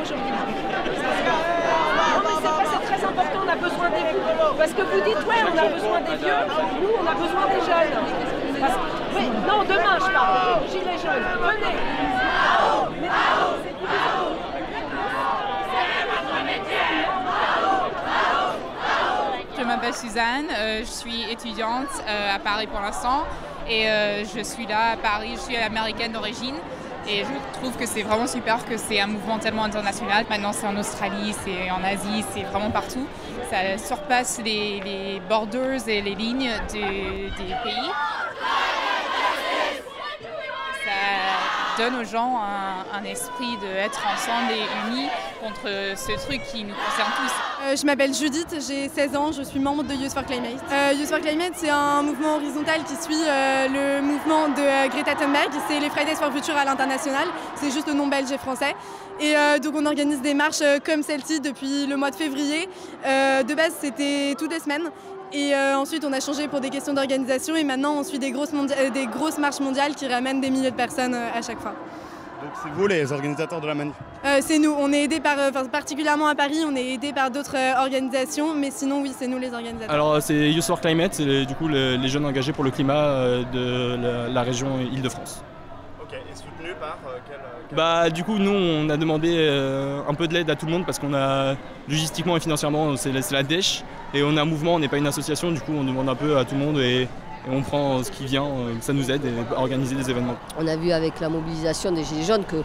aujourd'hui. Non mais c'est vrai, c'est très important, on a besoin des vieux. Parce que vous dites, ouais, on a besoin des vieux, nous on a besoin des jeunes. Oui, non, demain je parle, gilets jaunes, venez. Je m'appelle Suzanne, je suis étudiante à Paris pour l'instant et je suis là à Paris, je suis américaine d'origine et je trouve que c'est vraiment super que c'est un mouvement tellement international. Maintenant c'est en Australie, c'est en Asie, c'est vraiment partout. Ça surpasse les borders et les lignes des pays. Ça donne aux gens un esprit d'être ensemble et unis contre ce truc qui nous concerne tous. Je m'appelle Judith, j'ai 16 ans, je suis membre de Youth for Climate. Youth for Climate, c'est un mouvement horizontal qui suit le mouvement de Greta Thunberg. C'est les Fridays for Future à l'international, c'est juste le nom belge et français. Et donc on organise des marches comme celle-ci depuis le mois de février. De base, c'était toutes les semaines. Et ensuite, on a changé pour des questions d'organisation et maintenant, on suit des grosses marches mondiales qui ramènent des milliers de personnes à chaque fois. Donc c'est vous les organisateurs de la manif? C'est nous, on est aidés par, particulièrement à Paris, on est aidés par d'autres organisations, mais sinon oui, c'est nous les organisateurs. Alors c'est Youth for Climate, c'est du coup les jeunes engagés pour le climat de la région Île-de-France. Ok, et soutenu par quel... Bah du coup nous on a demandé un peu de l'aide à tout le monde parce qu'on a logistiquement et financièrement c'est la dèche et on est un mouvement, on n'est pas une association, du coup on demande un peu à tout le monde et on prend ce qui vient, ça nous aide à organiser des événements. On a vu avec la mobilisation des Gilets jaunes que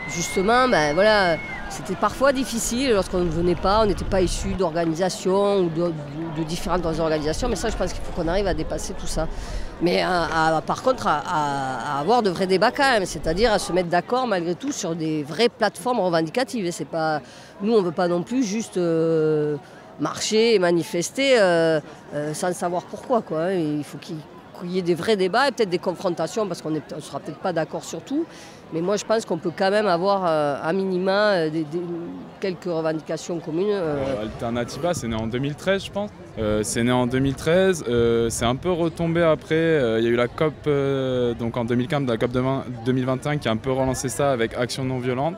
justement, voilà, c'était parfois difficile lorsqu'on ne venait pas, on n'était pas issu d'organisations ou de différentes organisations, mais ça je pense qu'il faut qu'on arrive à dépasser tout ça. Mais par contre à avoir de vrais débats quand même, c'est-à-dire à se mettre d'accord malgré tout sur des vraies plateformes revendicatives. C'est pas, nous on ne veut pas non plus juste marcher et manifester sans savoir pourquoi, quoi. Il faut qu'il y ait des vrais débats et peut-être des confrontations parce qu'on ne sera peut-être pas d'accord sur tout. Mais moi je pense qu'on peut quand même avoir à minima quelques revendications communes. Alternativa, c'est né en 2013 je pense. C'est né en 2013, c'est un peu retombé après. Il y a eu la COP donc en 2015, la COP 2021 qui a un peu relancé ça avec Action non violente.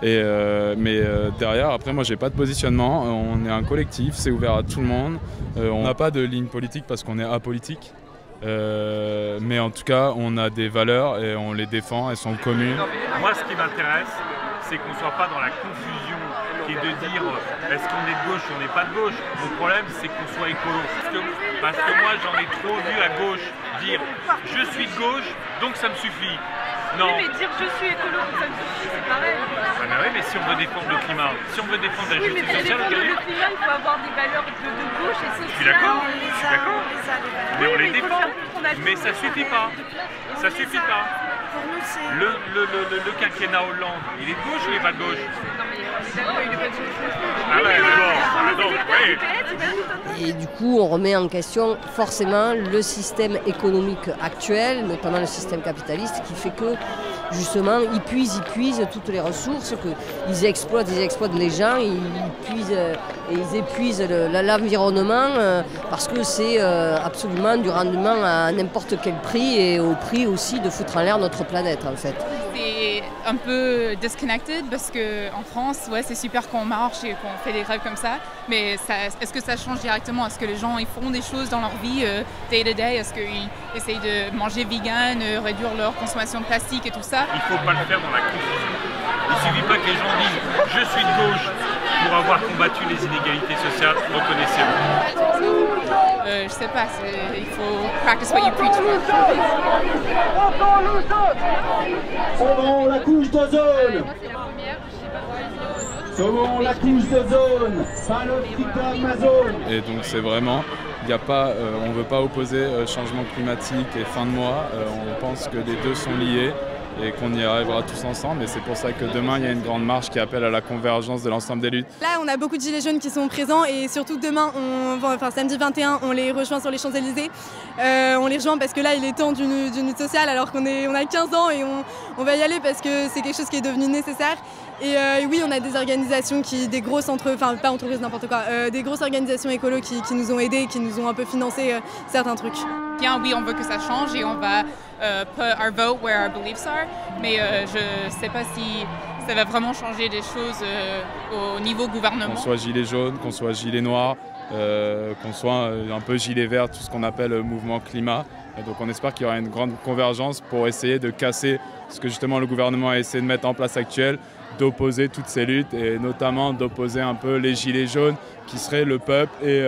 Mais derrière, après moi j'ai pas de positionnement, on est un collectif, c'est ouvert à tout le monde. On n'a pas de ligne politique parce qu'on est apolitique. Mais en tout cas, on a des valeurs et on les défend, elles sont communes. Moi, ce qui m'intéresse, c'est qu'on ne soit pas dans la confusion qui est de dire est-ce qu'on est de gauche ou on n'est pas de gauche. Mon problème, c'est qu'on soit écolo. Parce que moi, j'en ai trop vu à gauche dire je suis de gauche, donc ça me suffit. Non. Oui, mais dire je suis écolo, ça me suffit, c'est pareil. Ah bah oui, mais si on veut défendre le climat, si on veut défendre la justice sociale, le climat, il faut avoir des valeurs de gauche et sociales. Je suis d'accord, mais on les défend. Mais ça suffit pas. Ça suffit pas. Le quinquennat Hollande, il est de gauche ou il est pas de gauche? Non mais d'accord, il est pas de gauche. Ah ouais, d'accord. Oui. Et du coup, on remet en question forcément le système économique actuel, notamment le système capitaliste, qui fait que justement, ils puisent toutes les ressources, qu'ils exploitent les gens, ils épuisent l'environnement parce que c'est absolument du rendement à n'importe quel prix et au prix aussi de foutre en l'air notre planète en fait. C'est un peu disconnected parce qu'en France, ouais, c'est super qu'on marche et qu'on fait des grèves comme ça, mais est-ce que ça change directement? Est-ce que les gens ils font des choses dans leur vie day to day? Est-ce qu'ils essayent de manger vegan, réduire leur consommation de plastique et tout ça? Il ne faut pas le faire dans la confusion. Il ne suffit pas que les gens disent « je suis de gauche » pour avoir combattu les inégalités sociales, reconnaissez-vous. Je sais pas, il faut practice what you preach. Sauvons la couche d'ozone. Sauvons la couche d'ozone. Pas le petit Amazon. Et donc c'est vraiment, on ne veut pas opposer changement climatique et fin de mois. On pense que les deux sont liés et qu'on y arrivera tous ensemble. Et c'est pour ça que demain, il y a une grande marche qui appelle à la convergence de l'ensemble des luttes. Là, on a beaucoup de gilets jaunes qui sont présents et surtout demain, samedi 21, on les rejoint sur les Champs-Élysées. On les rejoint parce que là, il est temps d'une lutte sociale alors qu'on a 15 ans et on va y aller parce que c'est quelque chose qui est devenu nécessaire. Et oui, on a des organisations des grosses pas entreprises, n'importe quoi, des grosses organisations écolo qui nous ont aidés, qui nous ont un peu financé certains trucs. bien, oui, on veut que ça change et on va put our vote where our beliefs are. Mais je ne sais pas si ça va vraiment changer des choses au niveau gouvernement. Qu'on soit gilet jaune, qu'on soit gilet noir, qu'on soit un peu gilet vert, tout ce qu'on appelle le mouvement climat. Et donc on espère qu'il y aura une grande convergence pour essayer de casser ce que justement le gouvernement a essayé de mettre en place actuel, d'opposer toutes ces luttes et notamment d'opposer un peu les gilets jaunes qui seraient le peuple et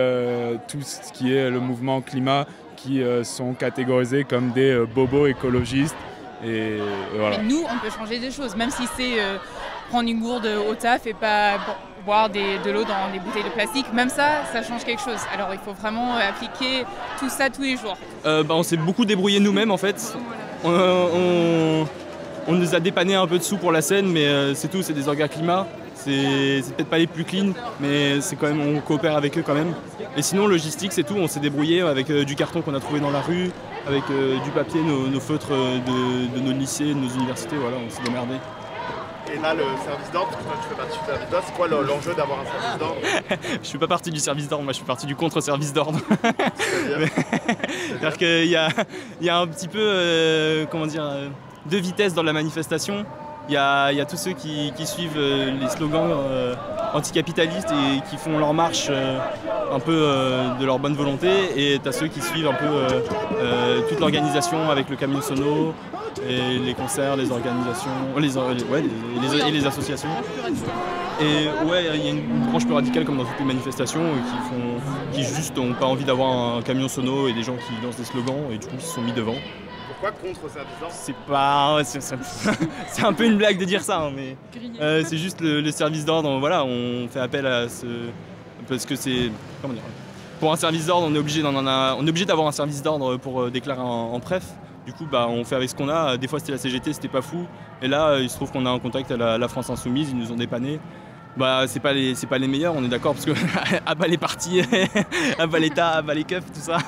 tout ce qui est le mouvement climat qui sont catégorisés comme des bobos écologistes. Et voilà. Mais nous, on peut changer des choses, même si c'est prendre une gourde au taf et pas boire de l'eau dans des bouteilles de plastique. Même ça, ça change quelque chose. Alors il faut vraiment appliquer tout ça tous les jours. On s'est beaucoup débrouillé nous-mêmes en fait. On nous a dépanné un peu de sous pour la scène, mais c'est tout, c'est des orgas climat. C'est peut-être pas les plus clean, mais c'est quand même, on coopère avec eux quand même. Et sinon, logistique, c'est tout, on s'est débrouillé avec du carton qu'on a trouvé dans la rue, avec du papier, nos feutres de nos lycées, de nos universités, voilà, on s'est démerdé. Et là, le service d'ordre, parce que toi tu fais partie du service d'ordre, c'est quoi l'enjeu d'avoir un service d'ordre? Je suis pas partie du service d'ordre, moi je suis partie du contre-service d'ordre. C'est-à-dire qu'il y a un petit peu, comment dire, deux vitesses dans la manifestation. Il y a tous ceux qui suivent les slogans anticapitalistes et qui font leur marche un peu de leur bonne volonté, et tu as ceux qui suivent un peu toute l'organisation avec le camion sono et les concerts, les organisations, et les associations. Et ouais, il y a une branche plus radicale comme dans toutes les manifestations qui juste n'ont pas envie d'avoir un camion sono et des gens qui lancent des slogans et du coup qui se sont mis devant. Pourquoi contre service d'ordre? C'est pas, c'est un peu une blague de dire ça, hein, mais c'est juste le service d'ordre. Voilà, on fait appel à ce, parce que c'est, comment dire, pour un service d'ordre, on est obligé d'avoir un service d'ordre pour déclarer en préf. Du coup, on fait avec ce qu'on a. Des fois, c'était la CGT, c'était pas fou. Et là, il se trouve qu'on a un contact à la France Insoumise, ils nous ont dépanné. C'est pas les meilleurs, on est d'accord, parce que à bas les partis, à bas l'État, à bas les keufs, tout ça.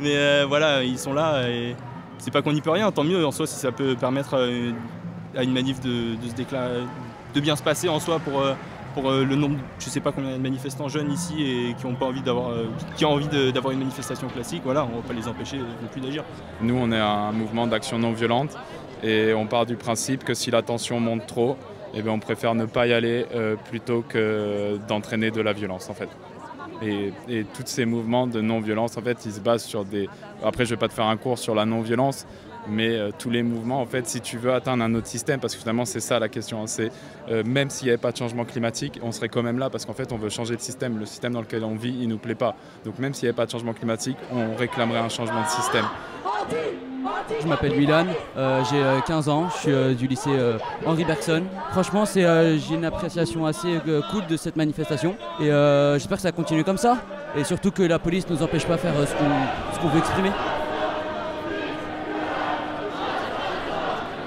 Mais voilà, ils sont là et c'est pas qu'on n'y peut rien, tant mieux en soi si ça peut permettre à une manif de se déclarer, de bien se passer en soi pour le nombre, je sais pas combien de manifestants jeunes ici et qui ont pas envie d'avoir, qui ont envie d'avoir une manifestation classique. Voilà, on va pas les empêcher non plus d'agir. Nous, on est un mouvement d'action non violente et on part du principe que si la tension monte trop, eh bien, on préfère ne pas y aller plutôt que d'entraîner de la violence en fait. Et tous ces mouvements de non-violence, en fait, ils se basent sur des... Après, je ne vais pas te faire un cours sur la non-violence, mais tous les mouvements, en fait, si tu veux atteindre un autre système, parce que finalement, c'est ça la question, hein, c'est même s'il n'y avait pas de changement climatique, on serait quand même là, parce qu'en fait, on veut changer de système. Le système dans lequel on vit, il ne nous plaît pas. Donc même s'il n'y avait pas de changement climatique, on réclamerait un changement de système. Je m'appelle Milan, j'ai 15 ans, je suis du lycée Henri Bergson. Franchement, j'ai une appréciation assez cool de cette manifestation et j'espère que ça continue comme ça et surtout que la police ne nous empêche pas de faire ce qu'on veut exprimer.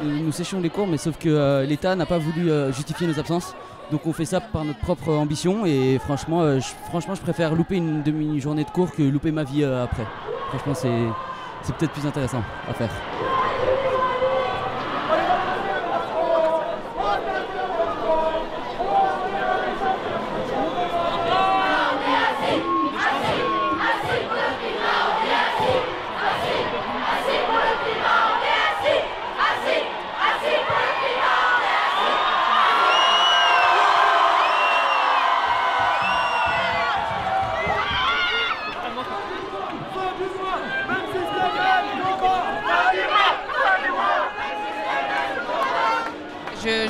Nous séchons les cours, mais sauf que l'État n'a pas voulu justifier nos absences. Donc on fait ça par notre propre ambition et franchement, je préfère louper une demi-journée de cours que louper ma vie après. Franchement, c'est peut-être plus intéressant à faire.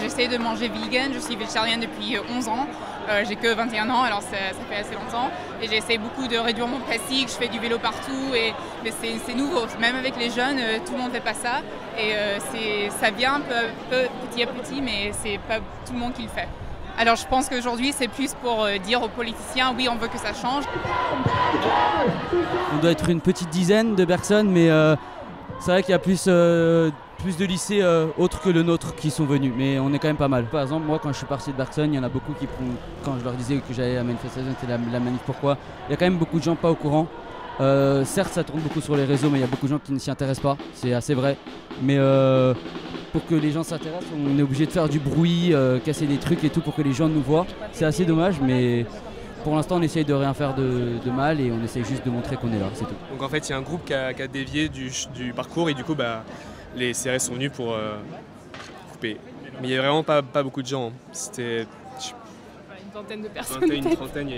J'essaie de manger vegan, je suis végétarienne depuis 11 ans, j'ai que 21 ans, alors ça fait assez longtemps. Et j'essaie beaucoup de réduire mon plastique, je fais du vélo partout, mais c'est nouveau. Même avec les jeunes, tout le monde ne fait pas ça. Et ça vient petit à petit, mais c'est pas tout le monde qui le fait. Alors je pense qu'aujourd'hui, c'est plus pour dire aux politiciens, oui, on veut que ça change. On doit être une petite dizaine de personnes, mais c'est vrai qu'il y a plus de lycées autres que le nôtre qui sont venus, mais on est quand même pas mal. Par exemple, moi quand je suis parti de Bergson, il y en a beaucoup qui, quand je leur disais que j'allais à la manifestation, c'était la manif pourquoi, il y a quand même beaucoup de gens pas au courant. Certes, ça tourne beaucoup sur les réseaux, mais il y a beaucoup de gens qui ne s'y intéressent pas, c'est assez vrai. Mais pour que les gens s'intéressent, on est obligé de faire du bruit, casser des trucs et tout pour que les gens nous voient. C'est assez dommage, mais pour l'instant, on essaye de rien faire de mal et on essaye juste de montrer qu'on est là, c'est tout. Donc en fait, il y a un groupe qui a dévié du parcours et du coup, les CRS sont venus pour couper. Mais il n'y avait vraiment pas beaucoup de gens. C'était une vingtaine de personnes. Une trentaine.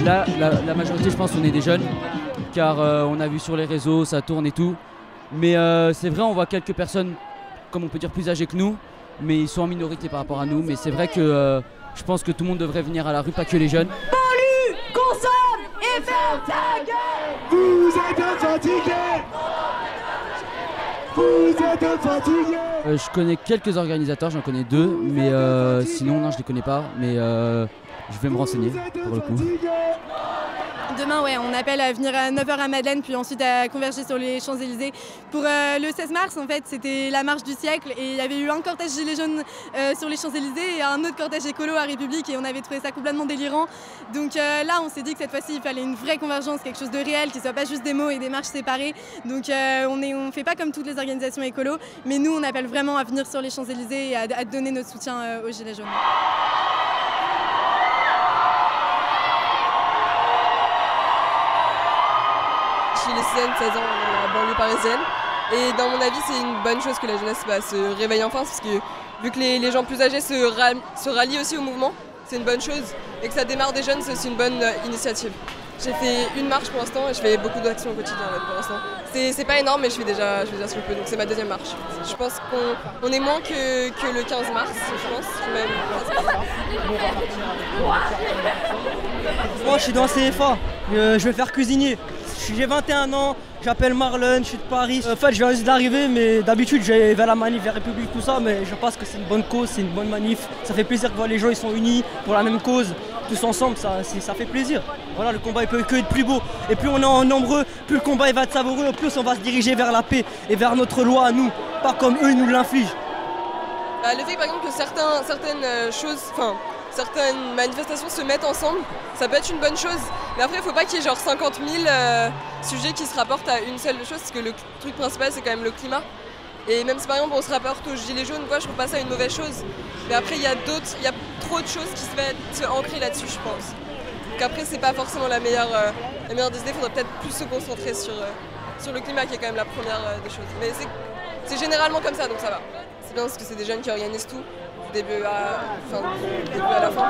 Là, la majorité, je pense, on est des jeunes, car on a vu sur les réseaux, ça tourne et tout. Mais c'est vrai, on voit quelques personnes, comme on peut dire, plus âgées que nous, mais ils sont en minorité par rapport à nous. Mais c'est vrai que je pense que tout le monde devrait venir à la rue, pas que les jeunes. Pollue, consomme et ferme ta gueule. Vous êtes fatigués. Vous êtes fatigués. Je connais quelques organisateurs, j'en connais 2, mais sinon, non, je les connais pas. Mais je vais me renseigner pour le coup. Demain, ouais, on appelle à venir à 9h à Madeleine, puis ensuite à converger sur les Champs-Élysées. Pour le 16 mars, en fait, c'était la marche du siècle et il y avait eu un cortège gilets jaunes sur les Champs-Élysées et un autre cortège écolo à République et on avait trouvé ça complètement délirant. Donc là, on s'est dit que cette fois-ci, il fallait une vraie convergence, quelque chose de réel, qui ne soit pas juste des mots et des marches séparées. Donc on ne fait pas comme toutes les organisations écolo, mais nous, on appelle vraiment à venir sur les Champs-Élysées et à donner notre soutien aux gilets jaunes. Je suis lycéenne, 16 ans, dans la banlieue parisienne. Et dans mon avis, c'est une bonne chose que la jeunesse se réveille enfin, parce que vu que les gens plus âgés se rallient aussi au mouvement, c'est une bonne chose. Et que ça démarre des jeunes, c'est aussi une bonne initiative. J'ai fait une marche pour l'instant et je fais beaucoup d'actions au quotidien pour l'instant. C'est pas énorme, mais je fais déjà ce que je peux, donc c'est ma deuxième marche. Je pense qu'on est moins que le 15 mars, je pense. Moi, je suis dans CFA, je vais faire cuisinier. J'ai 21 ans, j'appelle Marlon, je suis de Paris. En fait, je viens juste d'arriver, mais d'habitude, je vais vers la manif, vers République, tout ça, mais je pense que c'est une bonne cause, c'est une bonne manif. Ça fait plaisir de voir les gens, ils sont unis pour la même cause, tous ensemble, ça fait plaisir. Voilà, le combat, il peut que être plus beau. Et plus on est en nombreux, plus le combat il va être savoureux, plus on va se diriger vers la paix et vers notre loi à nous, pas comme eux, ils nous l'infligent. Le fait, par exemple, que certaines manifestations se mettent ensemble, ça peut être une bonne chose. Mais après, il ne faut pas qu'il y ait genre 50 000 sujets qui se rapportent à une seule chose, parce que le truc principal, c'est quand même le climat. Et même si par exemple on se rapporte aux gilets jaunes, je trouve pas ça une mauvaise chose. Mais après, il y a trop de choses qui se ancrer là-dessus, je pense. Donc après, c'est pas forcément la meilleure des idées, il faudrait peut-être plus se concentrer sur le climat, qui est quand même la première des choses. Mais c'est généralement comme ça, donc ça va. C'est bien parce que c'est des jeunes qui organisent tout. Début à la fin.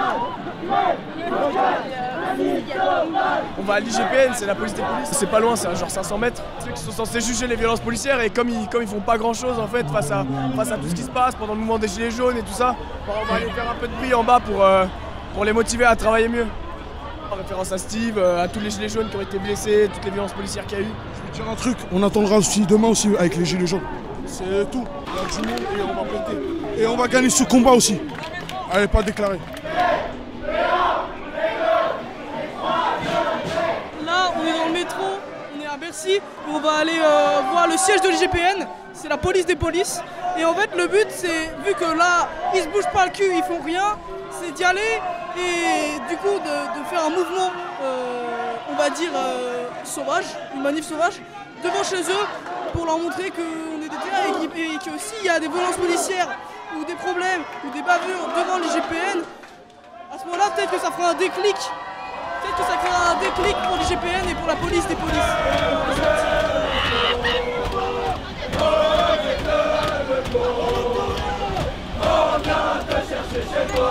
On va à l'IGPN, c'est la police des polices. C'est pas loin, c'est à genre 500 mètres. Ceux qui sont censés juger les violences policières et comme ils font pas grand chose en fait face à tout ce qui se passe pendant le mouvement des gilets jaunes et tout ça, on va aller faire un peu de bruit en bas pour les motiver à travailler mieux. En référence à Steve, à tous les gilets jaunes qui ont été blessés, toutes les violences policières qu'il y a eu. Je vais dire un truc, on attendra aussi demain aussi avec les gilets jaunes. C'est tout, il y a du monde et on va péter. Et on va gagner ce combat aussi. Allez, pas déclaré. Là, on est dans le métro, on est à Bercy, et on va aller voir le siège de l'IGPN, c'est la police des polices. Et en fait, le but, c'est, vu que là, ils se bougent pas le cul, ils font rien, c'est d'y aller et du coup de faire un mouvement, on va dire, sauvage, une manif sauvage, devant chez eux, pour leur montrer qu'on est déterminés et que s'il y a des violences policières ou des problèmes ou des bavures devant l'IGPN, à ce moment-là, peut-être que ça fera un déclic. Peut-être que ça créera un déclic pour l'IGPN et pour la police des polices. On vient te chercher chez toi.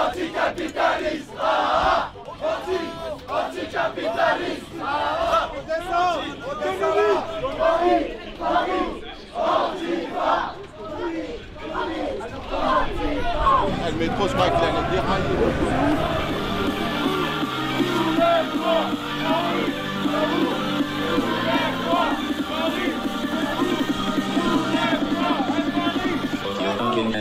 Anticapitaliste. Anticapitaliste. Le métro, je crois qu'il allait dérailler. Fucking